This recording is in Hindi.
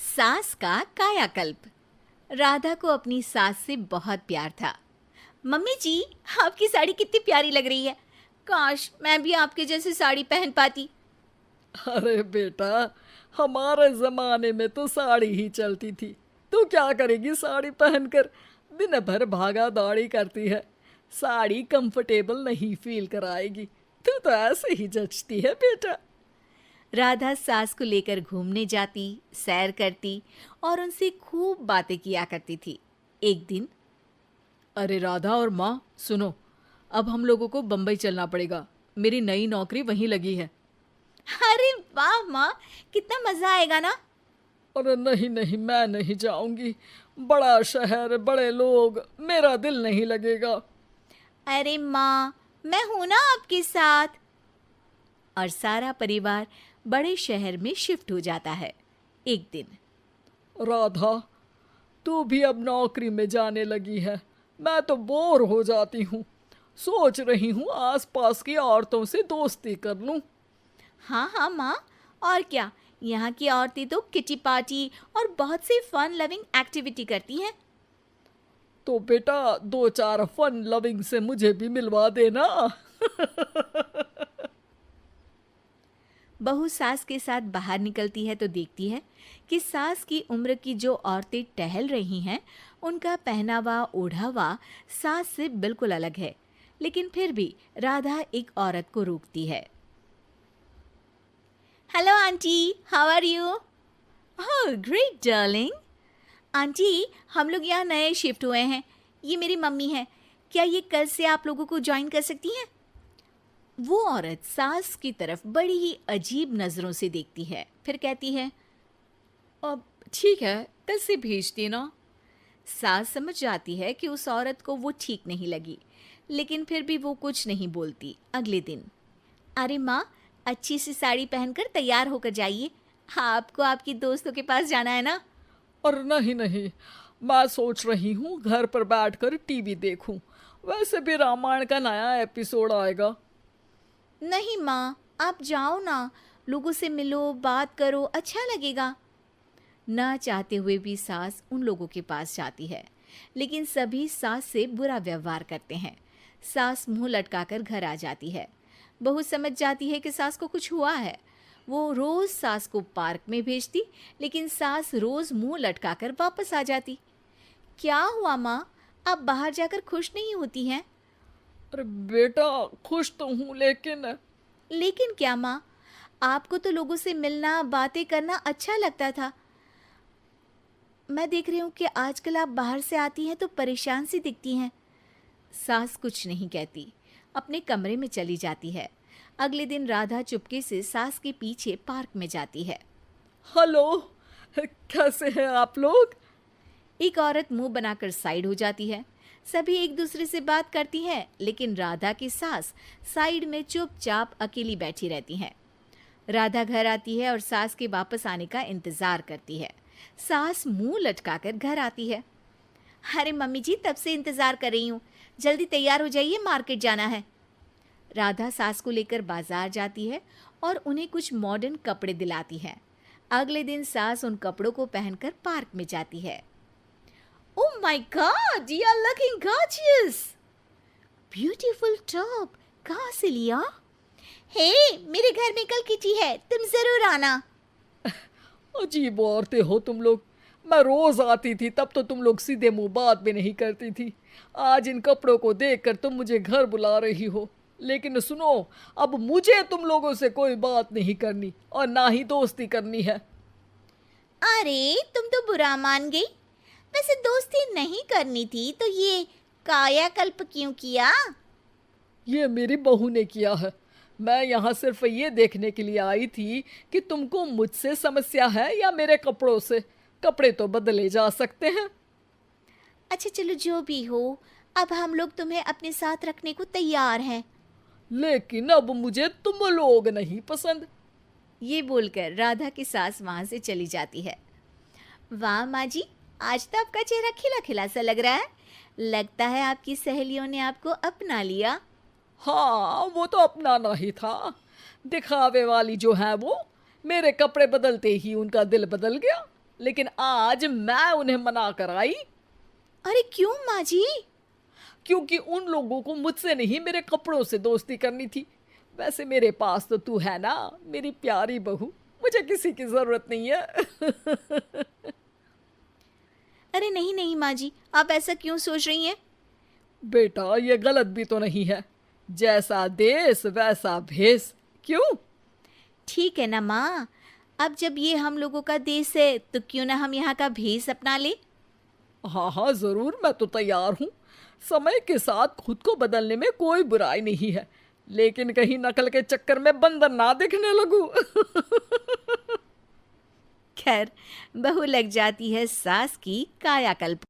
सास का कायाकल्प। राधा को अपनी सास से बहुत प्यार था। मम्मी जी, आपकी साड़ी कितनी प्यारी लग रही है। काश मैं भी आपके जैसी साड़ी पहन पाती। अरे बेटा, हमारे जमाने में तो साड़ी ही चलती थी। तू क्या करेगी साड़ी पहनकर? दिन भर भागा दौड़ी करती है। साड़ी कंफर्टेबल नहीं फील कराएगी। तू तो ऐसे ही जचती है बेटा। राधा सास को लेकर घूमने जाती, सैर करती और उनसे खूब बातें किया करती थी। एक दिन, अरे राधा और माँ सुनो, अब हम लोगों को बम्बई चलना पड़ेगा। मेरी नई नौकरी वहीं लगी है। अरे वाह माँ, कितना मजा आएगा ना। अरे नहीं नहीं, मैं नहीं जाऊंगी। बड़ा शहर, बड़े लोग, मेरा दिल नहीं लगेगा। अरे माँ, मैं हूं ना आपके साथ। और सारा परिवार बड़े शहर में शिफ्ट हो जाता है। एक दिन, राधा, तू भी अब नौकरी में जाने लगी है। मैं तो बोर हो जाती हूँ। सोच रही हूँ आसपास की औरतों से दोस्ती कर लूँ। हाँ हाँ माँ, और क्या। यहाँ की औरतें तो किटी पार्टी और बहुत सी फन लविंग एक्टिविटी करती हैं। तो बेटा, दो चार फन लविंग से मुझे भी मिलवा देना। बहू सास के साथ बाहर निकलती है तो देखती है कि सास की उम्र की जो औरतें टहल रही हैं, उनका पहनावा ओढ़ावा सास से बिल्कुल अलग है। लेकिन फिर भी राधा एक औरत को रोकती है। Hello aunty, how are you? Oh great darling. Aunty, हम लोग यहाँ नए शिफ्ट हुए हैं। ये मेरी मम्मी है। क्या ये कल से आप लोगों को ज्वाइन कर सकती हैं? वो औरत सास की तरफ बड़ी ही अजीब नज़रों से देखती है, फिर कहती है, अब ठीक है, कल से भेज देना। सास समझ जाती है कि उस औरत को वो ठीक नहीं लगी, लेकिन फिर भी वो कुछ नहीं बोलती। अगले दिन, अरे माँ, अच्छी सी साड़ी पहनकर तैयार होकर जाइए। आपको आपकी दोस्तों के पास जाना है ना। और नहीं नहीं, मैं सोच रही हूँ घर पर बैठकर टीवी देखूं। वैसे भी रामायण का नया एपिसोड आएगा। नहीं माँ, आप जाओ ना, लोगों से मिलो, बात करो, अच्छा लगेगा। ना चाहते हुए भी सास उन लोगों के पास जाती है, लेकिन सभी सास से बुरा व्यवहार करते हैं। सास मुंह लटकाकर घर आ जाती है। बहू समझ जाती है कि सास को कुछ हुआ है। वो रोज सास को पार्क में भेजती, लेकिन सास रोज मुंह लटकाकर वापस आ जाती। क्या हुआ माँ, आप बाहर जाकर खुश नहीं होती हैं? अरे बेटा, खुश तो हूँ लेकिन लेकिन क्या माँ, आपको तो लोगों से मिलना, बातें करना अच्छा लगता था। मैं देख रही हूँ कि आजकल आप बाहर से आती हैं तो परेशान सी दिखती हैं। सास कुछ नहीं कहती, अपने कमरे में चली जाती है। अगले दिन राधा चुपके से सास के पीछे पार्क में जाती है। हेलो, कैसे हैं आप लोग? एक औरत मुंह बनाकर साइड हो जाती है। सभी एक दूसरे से बात करती हैं, लेकिन राधा की सास साइड में चुपचाप अकेली बैठी रहती हैं। राधा घर आती है और सास के वापस आने का इंतजार करती है। सास मुंह लटकाकर घर आती है। अरे मम्मी जी, तब से इंतजार कर रही हूँ, जल्दी तैयार हो जाइए, मार्केट जाना है। राधा सास को लेकर बाजार जाती है और उन्हें कुछ मॉडर्न कपड़े दिलाती है। अगले दिन सास उन कपड़ों को पहनकर पार्क में जाती है। Oh my god, you are looking gorgeous. Beautiful top, कहाँ से लिया? हे, मेरे घर में कल किटी है, तुम जरूर आना। अजीब औरतें हो तुम लोग। मैं रोज आती थी तब तो तुम लोग सीधे मुंह बात भी नहीं करती थी। आज इन कपड़ों को देखकर तुम मुझे घर बुला रही हो। लेकिन सुनो, अब मुझे तुम लोगों से कोई बात नहीं करनी और ना ही दोस्ती करनी है। अरे तुम तो बुरा मान गई। वैसे दोस्ती नहीं करनी थी तो ये कायाकल्प क्यों किया? ये मेरी बहू ने किया है। मैं यहाँ सिर्फ ये देखने के लिए आई थी कि तुमको मुझसे समस्या है या मेरे कपड़ों से। कपड़े तो बदले जा सकते हैं। अच्छा चलो, जो भी हो, अब हम लोग तुम्हें अपने साथ रखने को तैयार हैं। लेकिन अब मुझे तुम लोग नहीं पसंद। ये बोलकर राधा की सास वहां से चली जाती है। वाह माँ जी, आज तो आपका चेहरा खिला खिला सा लग रहा है। लगता है आपकी सहेलियों ने आपको अपना लिया। हाँ, वो तो अपनाना ही था। दिखावे वाली जो है वो, मेरे कपड़े बदलते ही उनका दिल बदल गया। लेकिन आज मैं उन्हें मना कर आई, अरे क्यों माँ जी? क्योंकि उन लोगों को मुझसे नहीं मेरे कपड़ों से दोस्ती करनी थी। वैसे मेरे पास तो तू है ना, मेरी प्यारी बहू, मुझे किसी की जरूरत नहीं है। अरे नहीं नहीं माँ जी, आप ऐसा क्यों सोच रही हैं? बेटा ये गलत भी तो नहीं है, जैसा देश वैसा भेष। क्यों? ठीक है ना माँ, अब जब ये हम लोगों का देश है तो क्यों ना हम यहाँ का भेष अपना ले। हाँ हाँ जरूर, मैं तो तैयार हूँ। समय के साथ खुद को बदलने में कोई बुराई नहीं है, लेकिन कहीं नकल के चक्कर में बंदर ना दिखने लगूं। खैर, बहू लग जाती है सास की कायाकल्प।